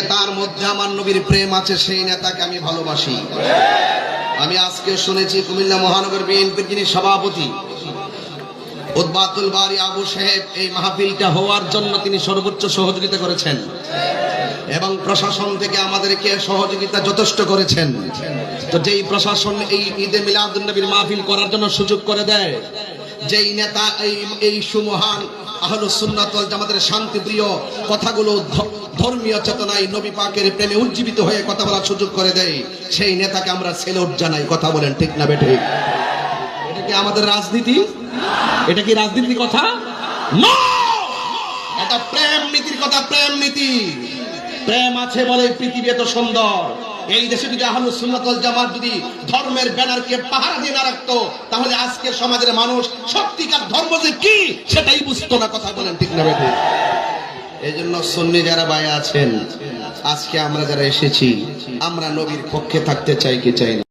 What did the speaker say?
নেতার মধ্যে আমার নবীর প্রেম আছে, সেই নেতাকে আমি ভালোবাসি। আমি আজকে শুনেছি কুমিল্লা মহানগর বিএনপির যিনি সভাপতি উদ্বাতুল বারী আবু সাহেব এই মাহফিলটা হওয়ার জন্য তিনি সর্বোচ্চ সহযোগিতা করেছেন এবং প্রশাসন থেকে আমাদেরকে সহযোগিতা যথেষ্ট করেছেন। তো যেই প্রশাসন এই ঈদে মিলাদুন নবীর মাহফিল করার জন্য সুযোগ করে দেয়, যেই নেতা এই সুমহান আহলুস সুন্নাত ওয়াল জামাতের শান্তিপ্রিয় কথাগুলো ধর্মীয় চেতনায় নবী পাকের প্রেমে উজ্জীবিত হয়ে কথা বলার সুযোগ করে দেয়, সেই নেতাকে আমরা সেলুট জানাই। কথা বলেন ঠিক না বেঠিক? এটা কি আমাদের রাজনীতি? এটা কি রাজনীতির কথা? না, এটা প্রেম নীতির কথা। প্রেম নীতি, প্রেম আছে বলে পৃথিবী এত সুন্দর। এই দেশে যদি আহলুস সুন্নাত ওয়াল জামাত যদি ধর্মের ব্যানারকে পাহারা দিয়ে না রাখতো, তাহলে আজকের সমাজের মানুষ সত্যিকার ধর্ম যে কি সেটাই বুঝতো না। কথা বলেন ঠিক না বেঠিক? এই জন্য সুন্নি যারা ভাই আছেন, আজকে আমরা যারা এসেছি, আমরা নবীর পক্ষে থাকতে চাই কি চাই না?